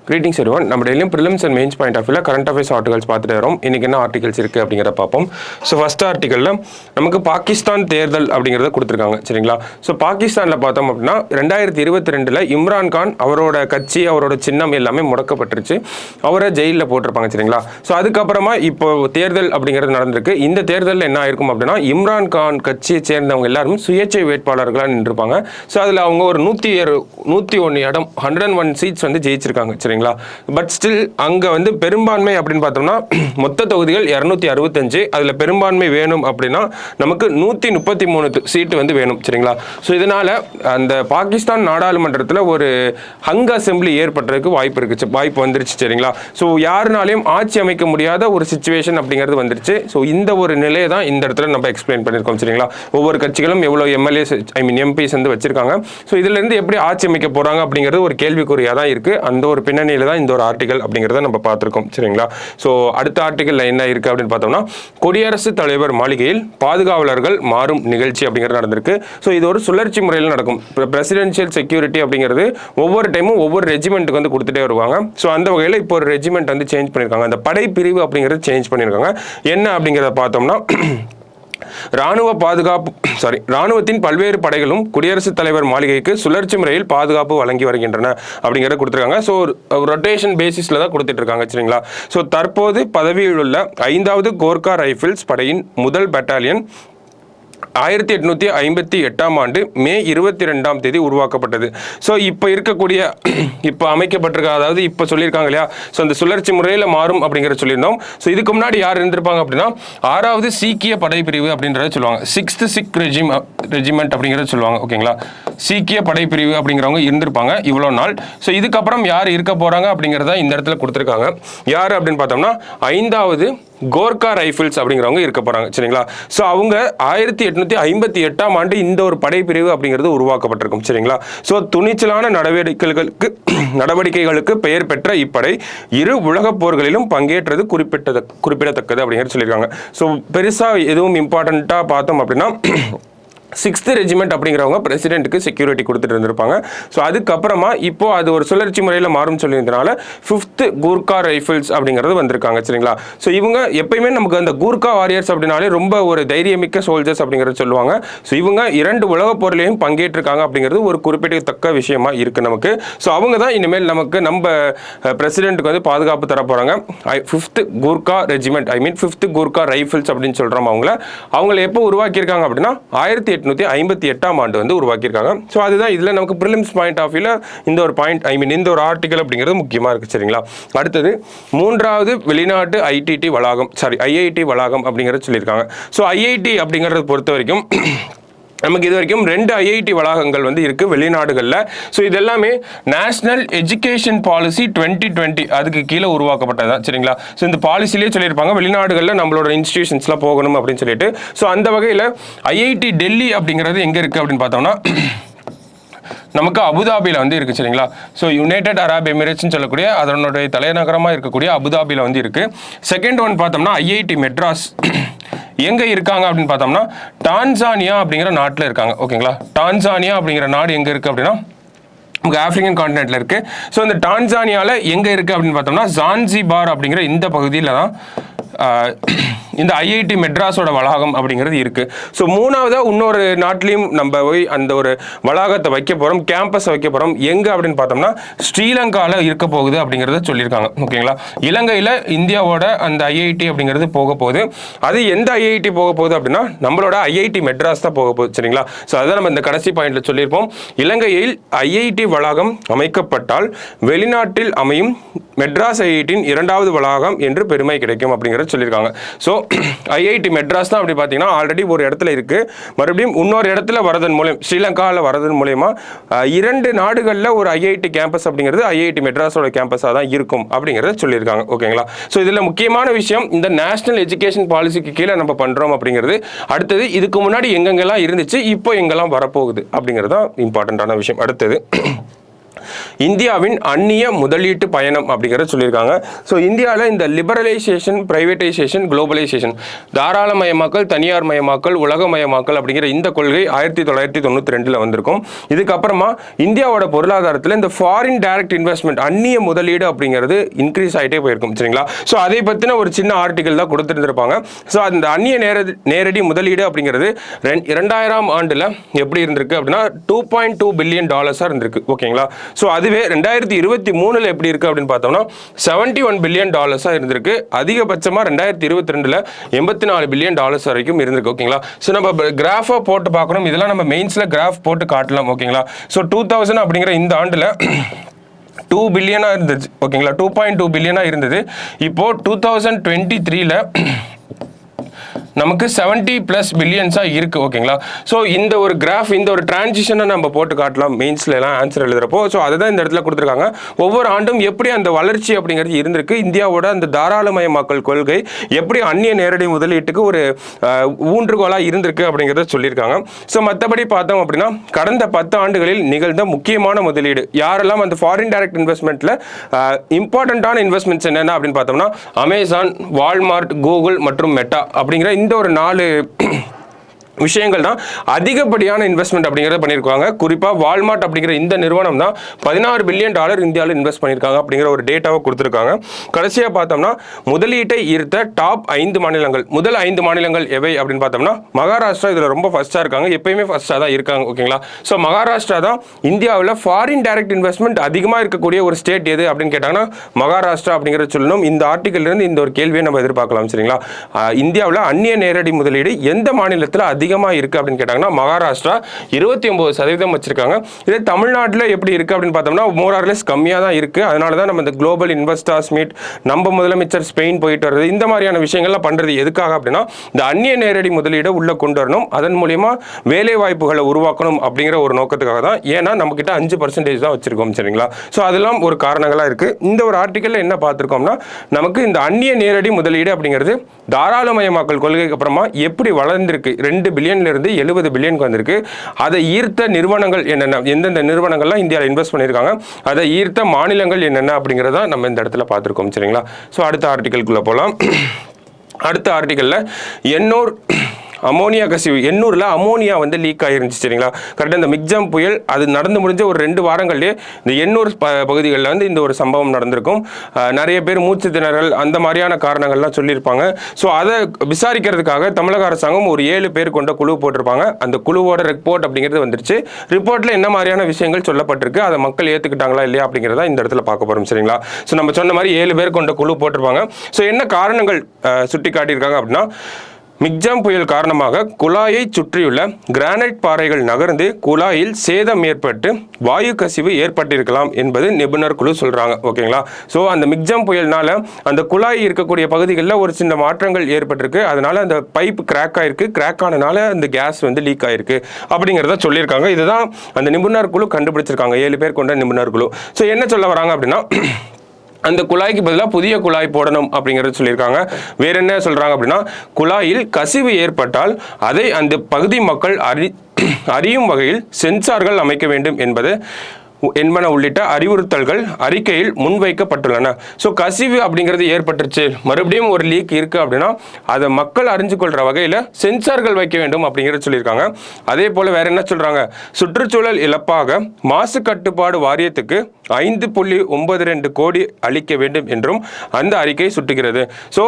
Greetings everyone. நம்ம டெய்லியும் prelims and mains point of view current affairs articles பார்த்துட்டு வரோம். இன்னைக்கு என்ன ஆர்டிகல்ஸ் இருக்கு அப்படிங்கறத பார்ப்போம். ஸோ ஃபர்ஸ்ட் ஆர்டிகல்ல நமக்கு பாகிஸ்தான் தேர்தல் அப்படிங்கறத கொடுத்துருக்காங்க சரிங்களா. ஸோ பாகிஸ்தான்ல பார்த்தோம் அப்படின்னா 2022ல இம்ரான் கான் அவரோட கட்சி அவரோட சின்னம் எல்லாமே முடக்கப்பட்டுருச்சு. அவரை ஜெயிலில் போட்டிருப்பாங்க சரிங்களா. ஸோ அதுக்கப்புறமா இப்போ தேர்தல் அப்படிங்கிறது நடந்திருக்கு. இந்த தேர்தலில் என்ன ஆயிருக்கும் அப்படின்னா இம்ரான் கான் கட்சியை சேர்ந்தவங்க எல்லாரும் சுயேட்சை வேட்பாளர்களாக நின்றுப்பாங்க. ஸோ அதில் அவங்க ஒரு 101 இடம் 101 சீட்ஸ் வந்து ஜெயிச்சிருக்காங்க சரிங்களா. பட் ஸ்டில் அங்கே வந்து பெரும்பான்மை அப்படின்னு பார்த்தோம்னா மொத்த தொகுதிகள் 265. அதில் பெரும்பான்மை வேணும் அப்படின்னா நமக்கு 133 சீட்டு வந்து வேணும் சரிங்களா. ஸோ இதனால அந்த பாகிஸ்தான் நாடாளுமன்றத்தில் ஒரு ஹங் அசெம்பிளி ஏற்படுறதுக்கு வாய்ப்பு வந்துருச்சு சரிங்களா. ஸோ யாருனாலையும் ஆட்சி அமைக்க முடியாத ஒரு சிச்சுவேஷன் அப்படிங்கிறது வந்துருச்சு. ஸோ இந்த ஒரு நிலையை தான் இந்த இடத்துல நம்ம எக்ஸ்பிளைன் பண்ணியிருக்கோம் சரிங்களா. ஒவ்வொரு கட்சிகளும் எவ்வளோ எம்எல்ஏஸ் எம்பிஸ் வந்து வச்சிருக்காங்க. ஸோ இதுலேருந்து எப்படி ஆட்சி அமைக்க போகிறாங்க அப்படிங்கிறது ஒரு கேள்விக்குறியாக தான் இருக்குது. அந்த ஒரு பின்னணியில் தான் இந்த ஒரு ஆர்டிகல் அப்படிங்கிறத நம்ம பார்த்துருக்கோம் சரிங்களா. ஸோ அடுத்த ஆர்டிகலில் என்ன இருக்குது அப்படின்னு பார்த்தோம்னா குடியரசுத் தலைவர் மாளிகையில் பாதுகாவலர்கள் மாறும் நிகழ்ச்சி அப்படிங்கிறது நடந்திருக்கு. ஸோ இது ஒரு சுழற்சி முறையில் நடக்கும். பிரசிடென்ஷியல் செக்யூரிட்டி அப்படிங்கிறது ஒவ்வொரு டைமும் ஒவ்வொரு ரெஜிமெண்ட்டுக்கு வந்து கொடுத்துட்டே வருவாங்க. ஸோ அந்த வகையில் இப்போ ஒரு ரெஜிமெண்ட் வந்து சேஞ்ச் பண்ணியிருக்காங்க. அந்த படைப்பிரிவு அப்படிங்கிறது சேஞ்ச் பண்ணியிருக்காங்க. என்ன அப்படிங்கிறத பார்த்தோம்னா ராணுவத்தின் பல்வேறு படைகளும் குடியரசுத் தலைவர் மாளிகைக்கு சுழற்சி முறையில் பாதுகாப்பு வழங்கி வருகின்றன அப்படிங்கிறத கொடுத்துருக்காங்க. ஸோ ரொட்டேஷன் பேசிஸ்ல தான் கொடுத்துட்டு இருக்காங்க சரிங்களா. ஸோ தற்போது பதவியில் உள்ள 5வது கோர்கா ரைஃபிள்ஸ் படையின் முதல் பட்டாலியன் 1858ஆம் ஆண்டு மே 22ஆம் தேதி உருவாக்கப்பட்டது. ஸோ இப்போ அமைக்கப்பட்டிருக்க, அதாவது இப்போ சொல்லியிருக்காங்க இல்லையா. ஸோ அந்த சுழற்சி முறையில் மாறும் அப்படிங்கிறத சொல்லியிருந்தோம். ஸோ இதுக்கு முன்னாடி யார் இருந்திருப்பாங்க அப்படின்னா 6வது சீக்கிய படைப்பிரிவு அப்படின்றத சொல்லுவாங்க. 6th சிக் ரெஜிமெண்ட் அப்படிங்கிறத சொல்லுவாங்க ஓகேங்களா. சீக்கிய படைப்பிரிவு அப்படிங்கிறவங்க இருந்திருப்பாங்க இவ்வளோ நாள். ஸோ இதுக்கப்புறம் யார் இருக்க போகிறாங்க அப்படிங்கிறத இந்த இடத்துல கொடுத்துருக்காங்க. யார் அப்படின்னு பார்த்தோம்னா 5வது கோர்கா ரைஃபிள்ஸ் அப்படிங்கிறவங்க இருக்க போறாங்க சரிங்களா. ஸோ அவங்க 1858ஆம் ஆண்டு இந்த ஒரு படைப்பிரிவு அப்படிங்கிறது உருவாக்கப்பட்டிருக்கும் சரிங்களா. ஸோ துணிச்சலான நடவடிக்கைகளுக்கு பெயர் பெற்ற இப்படை 2 உலகப் போர்களிலும் பங்கேற்றது குறிப்பிடத்தக்கது அப்படிங்கிறது சொல்லியிருக்காங்க. ஸோ பெருசா எதுவும் இம்பார்ட்டண்ட்டா பார்த்தோம் அப்படின்னா 6th ரெஜிமெண்ட் அப்படிங்கிறவங்க பிரசிடென்ட்டுக்கு செக்யூரிட்டி கொடுத்துட்டு இருந்திருப்பாங்க. ஸோ அதுக்கப்புறமா இப்போ அது ஒரு சுழற்சி முறையில் மாறும் சொல்லியிருந்தனால 5th கூர்கா ரைஃபிள்ஸ் அப்படிங்கிறது வந்திருக்காங்க சரிங்களா. ஸோ இவங்க எப்பயுமே நமக்கு அந்த கூர்கா வாரியர்ஸ் அப்படின்னாலே ரொம்ப ஒரு தைரியமிக்க சோல்ஜர்ஸ் அப்படிங்கிறது சொல்லுவாங்க. ஸோ இவங்க 2 உலகப் போர்லையும் பங்கேற்றிருக்காங்க அப்படிங்கிறது ஒரு குறிப்பிடத்தக்க விஷயமா இருக்கு நமக்கு. ஸோ அவங்க தான் இனிமேல் நமக்கு நம்ம பிரசிடென்ட்டுக்கு வந்து பாதுகாப்பு தர போறாங்க. 5th Gurkha regiment 5th Gurkha rifles அப்படின்னு சொல்றோம். அவங்கள எப்போ உருவாக்கியிருக்காங்க அப்படின்னா 1858ஆம் ஆண்டு வந்து உருவாக்கியிருக்காங்க. ஸோ அதுதான் இதில் நமக்கு ப்ரிலிம்ஸ் பாயிண்ட் ஆஃப் வியூல இந்த ஒரு பாயிண்ட் இந்த ஒரு ஆர்டிகல் அப்படிங்கிறது முக்கியமாக இருக்குது சரிங்களா. அடுத்தது 3வது வெளிநாட்டு ஐஐடி வளாகம் அப்படிங்கிறத சொல்லியிருக்காங்க. ஸோ ஐஐடி அப்படிங்கிறத பொறுத்த வரைக்கும் நமக்கு இது வரைக்கும் 2 ஐஐடி வளாகங்கள் வந்து இருக்கு வெளிநாடுகளில். ஸோ இது எல்லாமே நேஷனல் எஜுகேஷன் பாலிசி 2020 அதுக்கு கீழே உருவாக்கப்பட்டதான் சரிங்களா. ஸோ இந்த பாலிசிலேயே சொல்லியிருப்பாங்க வெளிநாடுகளில் நம்மளோட இன்ஸ்டிடியூஷன்ஸ்லாம் போகணும் அப்படின்னு சொல்லிட்டு. ஸோ அந்த வகையில் ஐஐடி டெல்லி அப்படிங்கிறது எங்கே இருக்குது அப்படின்னு பார்த்தோம்னா நமக்கு அபுதாபியில் வந்து இருக்குது சரிங்களா. ஸோ யுனைடெட் அரப் எமிரேட்ஸ்னு சொல்லக்கூடிய அதனுடைய தலைநகரமாக இருக்கக்கூடிய அபுதாபியில் வந்து இருக்குது. செகண்ட் ஒன் பார்த்தோம்னா ஐஐடி மெட்ராஸ் எங்கே இருக்காங்க அப்படின்னு பார்த்தோம்னா டான்சானியா அப்படிங்கிற நாட்டில் இருக்காங்க ஓகேங்களா. டான்சானியா அப்படிங்கிற நாடு எங்கே இருக்குது அப்படின்னா நமக்கு ஆப்பிரிக்கன் கான்டினென்ட்ல இருக்கு. ஸோ இந்த டான்சானியாவில் எங்கே இருக்குது அப்படின்னு பார்த்தோம்னா ஜான்சிபார் அப்படிங்கிற இந்த பகுதியில் தான் இந்த ஐஐடி மெட்ராஸோட வளாகம் அப்படிங்கிறது இருக்கு. ஸோ 3வதா இன்னொரு நாட்டிலையும் நம்ம போய் அந்த ஒரு வளாகத்தை வைக்க போகிறோம், கேம்பஸ் வைக்க போகிறோம். எங்கே அப்படின்னு பார்த்தோம்னா ஸ்ரீலங்காவில் இருக்க போகுது அப்படிங்கிறத சொல்லியிருக்காங்க ஓகேங்களா. இலங்கையில் இந்தியாவோட அந்த ஐஐடி அப்படிங்கிறது போக போகுது. அது எந்த ஐஐடி போக போகுது அப்படின்னா நம்மளோட ஐஐடி மெட்ராஸ் தான் போக போகுது சரிங்களா. ஸோ அதான் நம்ம இந்த கடைசி பாயிண்ட்ல சொல்லியிருப்போம். இலங்கையில் ஐஐடி வளாகம் அமைக்கப்பட்டால் வெளிநாட்டில் அமையும் மெட்ராஸ் ஐஐடியின் 2வது வளாகம் என்று பெருமை கிடைக்கும் அப்படிங்கிறத சொல்லியிருக்காங்க. ஸோ ஐஐடி மெட்ராஸ் தான் அப்படி பார்த்தீங்கன்னா ஆல்ரெடி ஒரு இடத்துல இருக்கு. மறுபடியும் இன்னொரு இடத்துல வரதன் மூலம் ஸ்ரீலங்காவில் வரதன் மூலயமா 2 நாடுகளில் ஒரு ஐஐடி கேம்பஸ் அப்படிங்கிறது ஐஐடி மெட்ராஸோட கேம்பஸாக தான் இருக்கும் அப்படிங்கிறத சொல்லியிருக்காங்க ஓகேங்களா. ஸோ இதில் முக்கியமான விஷயம் இந்த நேஷனல் எஜுகேஷன் பாலிசிக்கு கீழே நம்ம பண்ணுறோம் அப்படிங்கிறது. அடுத்தது இதுக்கு முன்னாடி எங்கெங்கெல்லாம் இருந்துச்சு இப்போ எங்கெல்லாம் வரப்போகுது அப்படிங்கிறது தான் இம்பார்ட்டண்ட்டான விஷயம். அடுத்தது இந்தியாவின் அந்நிய முதலீட்டு பயணம் அப்படிங்கிறத சொல்லியிருக்காங்க. ஸோ இந்தியாவில் இந்த லிபரலைசேஷன், பிரைவேட்டைசேஷன், குளோபலைசேஷன், தாராளமயமாக்கல், தனியார் மயமாக்கல், உலகமயமாக்கல் அப்படிங்கிற இந்த கொள்கை 1992 வந்திருக்கும். இதுக்கப்புறமா இந்தியாவோட பொருளாதாரத்தில் இந்த ஃபாரின் டைரக்ட் இன்வெஸ்ட்மெண்ட், அந்நிய முதலீடு அப்படிங்கிறது இன்க்ரீஸ் ஆகிட்டே போயிருக்கும். சரிங்களா? ஸோ அதை பற்றின ஒரு சின்ன ஆர்டிகல் தான் கொடுத்துருந்துருப்பாங்க. ஸோ அந்த அந்நிய நேரடி முதலீடு அப்படிங்கிறது 2000 ஆண்டில் எப்படி இருந்திருக்கு அப்படின்னா $2.2 பில்லியன் இருந்திருக்கு. ஓகேங்களா? ஸோ அதுவே 2023 எப்படி இருக்குது அப்படின்னு பார்த்தோம்னா $71 பில்லியன் இருந்திருக்கு. அதிகபட்சமாக 2022 $84 பில்லியன் வரைக்கும் இருந்திருக்கு. ஓகேங்களா? ஸோ நம்ம கிராஃபாக போட்டு பார்க்கணும். இதெல்லாம் நம்ம மெயின்ஸில் கிராஃப் போட்டு காட்டலாம். ஓகேங்களா? ஸோ 2000 அப்படிங்கிற இந்த ஆண்டில் 2 பில்லியனா இருந்துச்சு. ஓகேங்களா? 2.2 பில்லியனா இருந்தது. இப்போ 2023 நமக்கு 70+ பில்லியன்ஸாக இருக்குது. ஓகேங்களா? ஸோ இந்த ஒரு கிராஃப், இந்த ஒரு டிரான்சிஷனை நம்ம போட்டு காட்டலாம் மெயின்ஸ்ல எல்லாம் ஆன்சர் எழுதுறப்போ. ஸோ அதை தான் இந்த இடத்துல கொடுத்துருக்காங்க. ஒவ்வொரு ஆண்டும் எப்படி அந்த வளர்ச்சி அப்படிங்கிறது இருந்திருக்கு, இந்தியாவோட அந்த தாராளமயமாக்கல் கொள்கை எப்படி அந்நிய நேரடி முதலீட்டுக்கு ஒரு ஊன்றுகோலாக இருந்திருக்கு அப்படிங்கிறத சொல்லியிருக்காங்க. ஸோ மற்றபடி பார்த்தோம் அப்படின்னா கடந்த 10 ஆண்டுகளில் நிகழ்ந்த முக்கியமான முதலீடு யாரெல்லாம் அந்த ஃபாரின் டைரக்ட் இன்வெஸ்ட்மெண்ட்டில் இம்பார்ட்டண்ட்டான இன்வெஸ்ட்மெண்ட்ஸ் என்னென்ன அப்படின்னு பார்த்தோம்னா அமேசான், வால்மார்ட், கூகுள் மற்றும் மெட்டா அப்படிங்கிற இந்த ஒரு 4 விஷயங்கள் தான் அதிகப்படியான இன்வெஸ்ட்மெண்ட் அப்படிங்கிறத பண்ணியிருக்காங்க. குறிப்பாக வால்மார்ட் அப்படிங்கிற இந்த நிறுவனம் தான் $16 பில்லியன் இந்தியாவில் இன்வெஸ்ட் பண்ணியிருக்காங்க அப்படிங்கிற ஒரு டேட்டாவை கொடுத்துருக்காங்க. கடைசியாக பார்த்தோம்னா முதலீட்டை ஈர்த்த டாப் 5 மாநிலங்கள், முதல் 5 மாநிலங்கள் எவை அப்படின்னு பார்த்தோம்னா மகாராஷ்டிரா இதில் ரொம்ப ஃபர்ஸ்ட்டாக இருக்காங்க. எப்பயுமே ஃபர்ஸ்ட்டாக தான் இருக்காங்க. ஓகேங்களா? ஸோ மகாராஷ்டிரா தான் இந்தியாவில் ஃபாரின் டைரக்ட் இன்வெஸ்ட்மெண்ட் அதிகமாக இருக்கக்கூடிய ஒரு ஸ்டேட் எது அப்படின்னு கேட்டாங்கன்னா மகாராஷ்டிரா அப்படிங்கிறத சொல்லணும். இந்த ஆர்டிக்கல்லேருந்து இந்த ஒரு கேள்வியை நம்ம எதிர்பார்க்கலாம். சரிங்களா? இந்தியாவில் அந்நிய நேரடி முதலீடு எந்த மாநிலத்தில் அதிகமாக இருக்கு அப்படின்னு கேட்டாங்கன்னா மகாராஷ்டிரா 29% வச்சிருக்காங்க. இதே தமிழ்நாட்டில் எப்படி இருக்கு அப்படின்னு பார்த்தோம்னா மோரார்லெஸ் கம்மியாக தான் இருக்கு. அதனால தான் நம்ம இந்த குளோபல் இன்வெஸ்டர்ஸ் மீட், நம்ம முதலமைச்சர் ஸ்பெயின் போயிட்டு வருது, இந்த மாதிரியான விஷயங்கள்லாம் பண்றது எதுக்காக அப்படின்னா இந்த அந்நிய நேரடி முதலீடை உள்ள கொண்டு வரணும், அதன் மூலியமா வேலை வாய்ப்புகளை உருவாக்கணும் அப்படிங்கிற ஒரு நோக்கத்துக்காக தான். ஏன்னா நம்ம கிட்ட 5% தான் வச்சிருக்கோம். சரிங்களா? ஸோ அதெல்லாம் ஒரு காரணங்களா இருக்கு. இந்த ஒரு ஆர்டிக்கல்ல என்ன பார்த்திருக்கோம்னா நமக்கு இந்த அந்நிய நேரடி முதலீடு அப்படிங்கிறது தாராளமயமாக்கல் கொள்கைக்கு அப்புறமா எப்படி வளர்ந்திருக்கு, 2 பில்லியன்ல இருந்து 70 பில்லியனுக்கு வந்திருக்கு. அதை ஈர்த்த நிறுவனங்கள் என்னென்ன, எந்தெந்த நிறுவனங்கள்லாம் இந்தியாவில் இன்வெஸ்ட் பண்ணியிருக்காங்க, அதை ஈர்த்த மாநிலங்கள் என்னென்ன அப்படிங்கிறத நம்ம இந்த இடத்துல பார்த்துருக்கோம். சரிங்களா? ஸோ அடுத்த ஆர்டிக்கலுக்குள்ள போகலாம். அடுத்த ஆர்டிக்கல்ல எண்ணூர் அமோனியா கசிவு, எண்ணூரில் அமோனியா வந்து லீக் ஆகிருந்துச்சு. சரிங்களா? கரெக்டாக இந்த மிக்ஜாம் புயல் அது நடந்து முடிஞ்ச ஒரு 2 வாரங்கள்லேயே இந்த எண்ணூர் பகுதிகளில் வந்து இந்த ஒரு சம்பவம் நடந்திருக்கும். நிறைய பேர் மூச்சு திணறல் அந்த மாதிரியான காரணங்கள்லாம் சொல்லியிருப்பாங்க. ஸோ அதை விசாரிக்கிறதுக்காக தமிழக அரசாங்கம் ஒரு 7 பேர் கொண்ட குழு போட்டிருப்பாங்க. அந்த குழுவோட ரிப்போர்ட் அப்படிங்கிறது வந்துருச்சு. ரிப்போர்ட்டில் என்ன மாதிரியான விஷயங்கள் சொல்லப்பட்டிருக்கு, அதை மக்கள் ஏற்றுக்கிட்டாங்களா இல்லையா அப்படிங்கிறத இந்த இடத்துல பார்க்க போகிறோம். சரிங்களா? ஸோ நம்ம சொன்ன மாதிரி 7 பேர் கொண்ட குழு போட்டிருப்பாங்க. ஸோ என்ன காரணங்கள் சுட்டி காட்டியிருக்காங்க அப்படின்னா மிக்ஜாம் புயல் காரணமாக குழாயை சுற்றியுள்ள கிரானைட் பாறைகள் நகர்ந்து குழாயில் சேதம் ஏற்பட்டு வாயு கசிவு ஏற்பட்டிருக்கலாம் என்பது நிபுணர் குழு சொல்றாங்க. ஓகேங்களா? ஸோ அந்த மிக்ஜாம் புயல்னால அந்த குழாய் இருக்கக்கூடிய பகுதிகளில் ஒரு சின்ன மாற்றங்கள் ஏற்பட்டிருக்கு. அதனால அந்த பைப் கிராக் ஆயிருக்கு. கிராக் ஆனனால அந்த கேஸ் வந்து லீக் ஆயிருக்கு அப்படிங்கிறத சொல்லியிருக்காங்க. இதுதான் அந்த நிபுணர் குழு கண்டுபிடிச்சிருக்காங்க. 7 பேர் கொண்ட நிபுணர் குழு. ஸோ என்ன சொல்ல வராங்க அப்படின்னா அந்த குழாய்க்கு பதிலாக புதிய குழாய் போடணும் அப்படிங்கிறது சொல்லியிருக்காங்க. வேற என்ன சொல்றாங்க அப்படின்னா குழாயில் கசிவு ஏற்பட்டால் அதை அந்த பகுதி மக்கள் அறியும் வகையில் சென்சார்கள் அமைக்க வேண்டும் என்பன உள்ளிட்ட அறிவுறுத்தல்கள் அறிக்கையில் முன்வைக்கப்பட்டுள்ளன. ஸோ கசிவு அப்படிங்கிறது ஏற்பட்டுருச்சு, மறுபடியும் ஒரு லீக் இருக்கு அப்படின்னா அதை மக்கள் அறிஞ்சு கொள்ற வகையில் சென்சார்கள் வைக்க வேண்டும் அப்படிங்கிறது சொல்லியிருக்காங்க. அதே போல வேற என்ன சொல்றாங்க, சுற்றுச்சூழல் இழப்பாக மாசு கட்டுப்பாடு வாரியத்துக்கு 5.92 கோடி அளிக்க வேண்டும் என்றும் அந்த அறிக்கை சுட்டுகிறது. ஸோ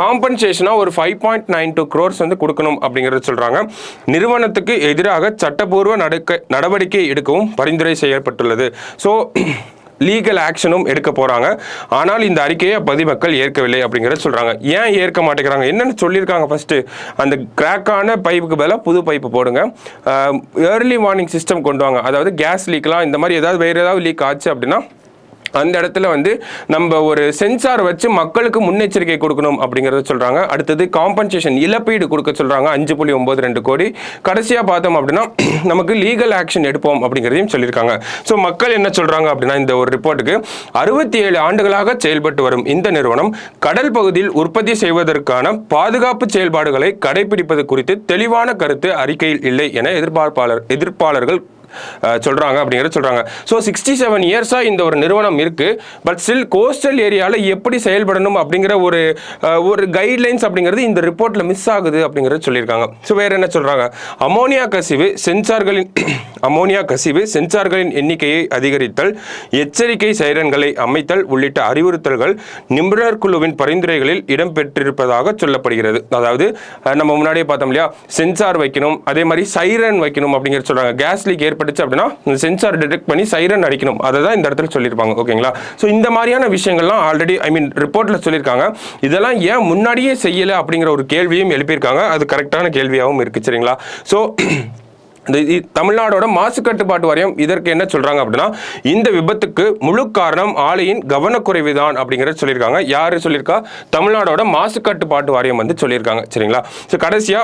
காம்பன்சேஷனாக ஒரு 5.92 crores வந்து கொடுக்கணும் அப்படிங்கிறது சொல்றாங்க. நிறுவனத்துக்கு எதிராக சட்டப்பூர்வ நடவடிக்கை எடுக்கவும் பரிந்துரை செய்யப்பட்டுள்ளது. ஸோ லீகல் ஆக்ஷனும் எடுக்க போறாங்க. ஆனால் இந்த அறிக்கையை பொதுமக்கள் ஏற்கவில்லை அப்படிங்கிறத சொல்றாங்க. ஏன் ஏற்க மாட்டேங்கிறாங்க, என்னன்னு சொல்லியிருக்காங்க. ஃபர்ஸ்ட் அந்த கிராக்கான பைப்புக்கு பதிலாக புது பைப்பு போடுங்க, ஏர்லி வார்னிங் சிஸ்டம் கொண்டு வாங்க. அதாவது கேஸ் லீக்லாம் இந்த மாதிரி ஏதாவது வேற ஏதாவது லீக் ஆச்சு அப்படின்னா அந்த இடத்துல வந்து நம்ம ஒரு சென்சார் வச்சு மக்களுக்கு முன்னெச்சரிக்கை கொடுக்கணும் அப்படிங்கிறத சொல்றாங்க. அடுத்தது காம்பன்சேஷன் இழப்பீடு கொடுக்க சொல்றாங்க 5.92 கோடி. கடைசியா பார்த்தோம் அப்படின்னா நமக்கு லீகல் ஆக்ஷன் எடுப்போம் அப்படிங்கிறதையும் சொல்லியிருக்காங்க. ஸோ மக்கள் என்ன சொல்றாங்க அப்படின்னா இந்த ஒரு ரிப்போர்ட்டுக்கு 67 ஆண்டுகளாக செயல்பட்டு வரும் இந்த நிறுவனம் கடல் பகுதியில் உற்பத்தி செய்வதற்கான பாதுகாப்பு செயல்பாடுகளை கடைபிடிப்பது குறித்து தெளிவான கருத்து அறிக்கையில் இல்லை என எதிர்ப்பாளர்கள் சொல்கிறாங்க அப்படிங்கிறத சொல்கிறாங்க. ஸோ 67 இயர்ஸாக இந்த ஒரு நிறுவனம் இருக்குது. பட் ஸ்டில் கோஸ்டல் ஏரியாவில் எப்படி செயல்படணும் அப்படிங்கிற ஒரு கைட்லைன்ஸ் அப்படிங்கிறது இந்த ரிப்போர்ட்டில் மிஸ் ஆகுது அப்படிங்கிறத சொல்லியிருக்காங்க. ஸோ வேறு என்ன சொல்கிறாங்க, அமோனியா கசிவு சென்சார்களின் எண்ணிக்கையை அதிகரித்தல், எச்சரிக்கை சைரன்களை அமைத்தல் உள்ளிட்ட அறிவுறுத்தல்கள் நிபுணர் குழுவின் பரிந்துரைகளில் இடம்பெற்றிருப்பதாக சொல்லப்படுகிறது. அதாவது நம்ம முன்னாடியே பார்த்தோம் இல்லையா, சென்சார் வைக்கணும், அதே மாதிரி சைரன் வைக்கணும் அப்படிங்கிறது சொல்றாங்க. கேஸ் லீக் ஏற்பட்டுச்சு அப்படின்னா சென்சார் டிடெக்ட் பண்ணி சைரன் அடிக்கணும், அதை தான் இந்த இடத்துல சொல்லியிருப்பாங்க. ஓகேங்களா? ஸோ இந்த மாதிரியான விஷயங்கள்லாம் ஆல்ரெடி ரிப்போர்ட்ல சொல்லியிருக்காங்க. இதெல்லாம் ஏன் முன்னாடியே செய்யலை அப்படிங்கிற ஒரு கேள்வியும் எழுப்பியிருக்காங்க. அது கரெக்டான கேள்வியாகவும் இருக்கு. சரிங்களா? ஸோ தமிழ்நாடோட மாசு கட்டுப்பாட்டு வாரியம் இதற்கு என்ன சொல்றாங்க அப்படின்னா, இந்த விபத்துக்கு முழு காரணம் ஆலையின் கவனக்குறைவு தான் அப்படிங்கறத சொல்லியிருக்காங்க. யாரு சொல்லியிருக்கா? தமிழ்நாடோட மாசு கட்டுப்பாட்டு வாரியம் வந்து சொல்லியிருக்காங்க. சரிங்களா? ஸோ கடைசியா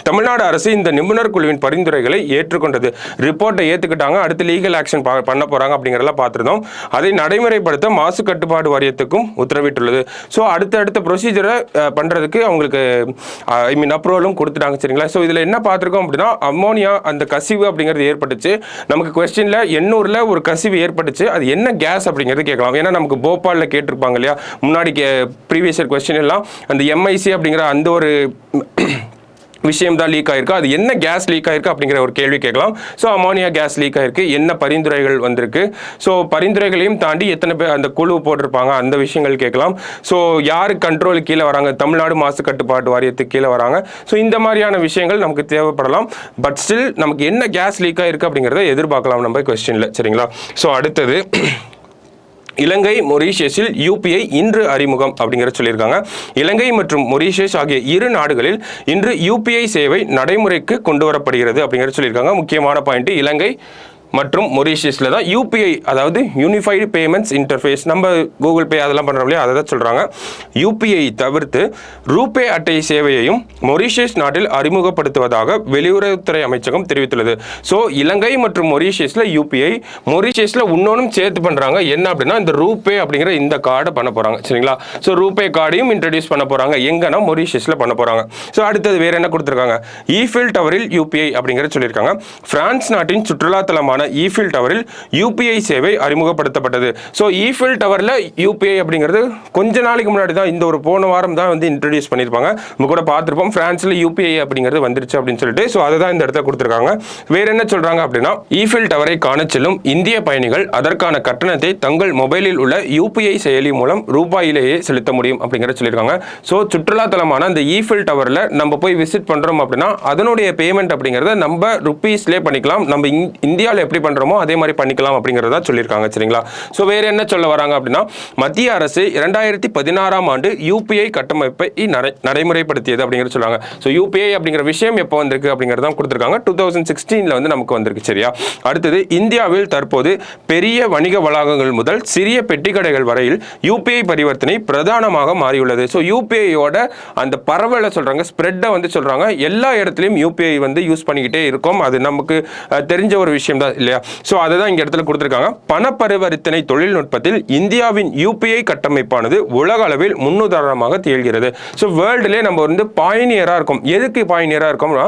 தமிழ்நாடு அரசு இந்த நிபுணர் குழுவின் பரிந்துரைகளை ஏற்றுக்கொண்டது. ரிப்போர்ட்டை ஏற்றுக்கிட்டாங்க. அடுத்து லீகல் ஆக்ஷன் பண்ண போறாங்க அப்படிங்கிறதெல்லாம் பார்த்துருந்தோம். அதை நடைமுறைப்படுத்த மாசு கட்டுப்பாடு வாரியத்துக்கும் உத்தரவிட்டுள்ளது. ஸோ அடுத்த ப்ரொசீஜரை பண்றதுக்கு அவங்களுக்கு அப்ரூவலும் கொடுத்துட்டாங்க. சரிங்களா? ஸோ இதுல என்ன பார்த்துருக்கோம் அப்படின்னா, அமோனியா அந்த கசிவு அப்படிங்கிறது ஏற்பட்டுச்சு. நமக்கு क्वेश्चनல எண்ணூர்ல ஒரு கசிவு ஏற்பட்டுச்சு. அது என்ன கேஸ் அப்படிங்கிறது கேட்கலாம். ஏன்னா நமக்கு போபால்ல கேட்டிருப்பாங்க இல்லையா, முன்னாடி ப்ரீவியஸ் இயர் क्वेश्चन எல்லாம் அந்த எம்ஐசி அப்படிங்கிற அந்த ஒரு விஷயம் தான் லீக் ஆயிருக்கு. அது என்ன கேஸ் லீக் ஆயிருக்கு அப்படிங்கிற ஒரு கேள்வி கேட்கலாம். ஸோ அமோனியா கேஸ் லீக் ஆயிருக்கு, என்ன பரிந்துரைகள் வந்திருக்கு, ஸோ பரிந்துரைகளையும் தாண்டி எத்தனை பேர் அந்த குழு போட்டிருப்பாங்க, அந்த விஷயங்கள் கேட்கலாம். ஸோ யாரு கண்ட்ரோல் கீழே வராங்க, தமிழ்நாடு மாசு கட்டுப்பாட்டு வாரியத்துக்கு கீழே வராங்க. ஸோ இந்த மாதிரியான விஷயங்கள் நமக்கு தேவைப்படலாம். பட் ஸ்டில் நமக்கு என்ன கேஸ் லீக் ஆயிருக்கு அப்படிங்கிறத எதிர்பார்க்கலாம் நம்ம क्वेश्चनல. சரிங்களா? ஸோ அடுத்தது இலங்கை மொரீஷியஸில் யூபிஐ இன்று அறிமுகம் அப்படிங்கிற சொல்லியிருக்காங்க. இலங்கை மற்றும் மொரீஷியஸ் ஆகிய இரு நாடுகளில் இன்று யூபிஐ சேவை நடைமுறைக்கு கொண்டு வரப்படுகிறது அப்படிங்கிற சொல்லியிருக்காங்க. முக்கியமான பாயிண்ட், இலங்கை மற்றும் மொரீஷியஸில் தான் யூபிஐ, அதாவது யூனிஃபைடு பேமெண்ட்ஸ் இன்டர்ஃபேஸ், நம்ம கூகுள் பே அதெல்லாம் பண்ணுறோம் இல்லையா, அதை தான் சொல்கிறாங்க. யூபிஐ தவிர்த்து ரூபே அட்டை சேவையையும் மொரீஷியஸ் நாட்டில் அறிமுகப்படுத்துவதாக வெளியுறவுத்துறை அமைச்சகம் தெரிவித்துள்ளது. ஸோ இலங்கை மற்றும் மொரீஷியஸில் யூபிஐ, மொரீஷியஸில் இன்னொன்றும் சேர்த்து பண்ணுறாங்க. என்ன அப்படின்னா இந்த ரூபே அப்படிங்கிற இந்த கார்டை பண்ண போகிறாங்க. சரிங்களா? ஸோ ரூபே கார்டையும் இன்ட்ரடியூஸ் பண்ண போகிறாங்க. எங்கன்னா மொரீஷியஸில் பண்ண போகிறாங்க. ஸோ அடுத்தது வேற என்ன கொடுத்துருக்காங்க, ஈஃபில் டவரில் யூபிஐ அப்படிங்கிற சொல்லியிருக்காங்க. பிரான்ஸ் நாட்டின் சுற்றுலாத்தலமான ஈஃபில் டவரில் யூபிஐ சேவை அறிமுகப்படுத்தப்பட்டது. ஸோ ஈஃபில் டவரில் யூபிஐ அப்படிங்கிறது கொஞ்ச நாளைக்கு முன்னாடி தான், இந்த ஒரு போன வாரம் தான் வந்து இன்ட்ரடியூஸ் பண்ணியிருப்பாங்க. நம்ம கூட பார்த்துருப்போம், பிரான்ஸில் யூபிஐ அப்படிங்கிறது வந்துருச்சு அப்படின்னு சொல்லிட்டு. ஸோ அதை தான் இந்த இடத்துல கொடுத்துருக்காங்க. வேற என்ன சொல்றாங்க அப்படின்னா, ஈஃபில் டவரை காண செல்லும் இந்திய பயணிகள் அதற்கான கட்டணத்தை தங்கள் மொபைலில் உள்ள யூபிஐ செயலி மூலம் ரூபாயிலேயே செலுத்த முடியும் அப்படிங்கிற சொல்லியிருக்காங்க. ஸோ சுற்றுலாத்தலமான அந்த ஈஃபில் டவரில் நம்ம போய் விசிட் பண்றோம் அப்படின்னா அதனுடைய பேமெண்ட் அப்படிங்கிறத நம்ம ருப்பீஸ்லேயே பண்ணிக்கலாம். நம்ம இந்தியாவில் எப்படி பண்றோமோ அதே மாதிரி பண்ணிக்கலாம் அப்படிங்கறத சொல்லியிருக்காங்க. சரிங்களா? சோ வேற என்ன சொல்ல வராங்க அப்படின்னா, மத்திய அரசு 2016ஆம் ஆண்டு யூபிஐ கட்டமைப்பை நடைமுறைப்படுத்தியது அப்படிங்கறத சொல்றாங்க. சோ யூபிஐ அப்படிங்கிற விஷயம் எப்போ வந்திருக்கு அப்படிங்கறத கொடுத்திருக்காங்க. 2016ல வந்து நமக்கு வந்திருக்கு. சரியா? அடுத்தது இந்தியாவில் தற்போது பெரிய வணிக வளாகங்கள் முதல் சிறிய பெட்டி கடைகள் வரையில் யூபிஐ பரிவர்த்தனை பிரதானமாக மாறியுள்ளது. சோ யூபிஐயோட அந்த பரவலை சொல்றாங்க, ஸ்ப்ரெட்டை வந்து சொல்றாங்க. எல்லா இடத்துலையும் யூபிஐ வந்து யூஸ் பண்ணிக்கிட்டே இருக்கும். அது நமக்கு தெரிஞ்ச ஒரு விஷயம் தான் இல்லையா? சோ அதுதான் இங்க இடத்துல கொடுத்திருக்காங்க. பண பரிவர்த்தனை தொழில்நுட்பத்தில் இந்தியாவின் யூபிஐ கட்டமைப்பானது உலக அளவில் முன்னுதாரணமாக திகழ்கிறது. சோ வேர்ல்டுல நம்ம வந்து பாயனியரா இருக்கும். எதுக்கு பாயனியரா இருக்கோம்னா,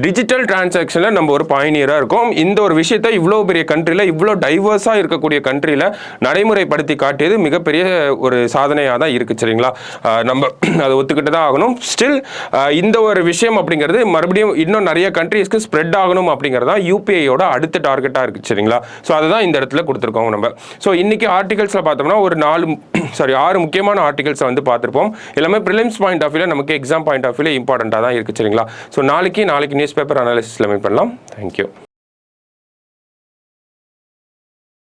டிஜிட்டல் டிரான்சாக்ஷன்ல நம்ம ஒரு பாயனியரா இருக்கும். இந்த ஒரு விஷயத்தை இவ்வளவு பெரிய கண்ட்ரில, இவ்வளவு டைவர்ஸா இருக்கக்கூடிய கண்ட்ரில நடைமுறைப்படுத்தி காட்டியது மிகப்பெரிய ஒரு சாதனையா தான் இருக்கு. சரிங்களா? நம்ம அதை ஒத்துக்கிட்டு தான் ஆகணும். ஸ்டில் இந்த ஒரு விஷயம் அப்படிங்கிறது மறுபடியும் இன்னும் நிறைய கண்ட்ரீஸ்க்கு ஸ்ப்ரெட் ஆகணும் அப்படிங்கிறது தான் யூபிஐயோட அடுத்த டார்கெட்டா இருக்கு. சரிங்களா? சோ அதுதான் இந்த இடத்துல கொடுத்திருக்கோம் நம்ம. சோ இன்னைக்கு ஆர்டிகல்ஸ்ல பார்த்தோம்னா ஒரு 6 முக்கியமான ஆர்டிகல்ஸ் வந்து பார்த்திருப்போம். எல்லாமே பிரிலிம்ஸ் பாயிண்ட் ஆஃப் வியூல, நமக்கு எக்ஸாம் பாயிண்ட் ஆஃப் வியூல இம்பார்ட்டண்டா தான் இருக்கு. சரிங்களா? சோ நாளைக்கு நியூஸ் பேப்பர் அனாலிசிஸ்ல மீட் பண்ணலாம். தேங்க்யூ.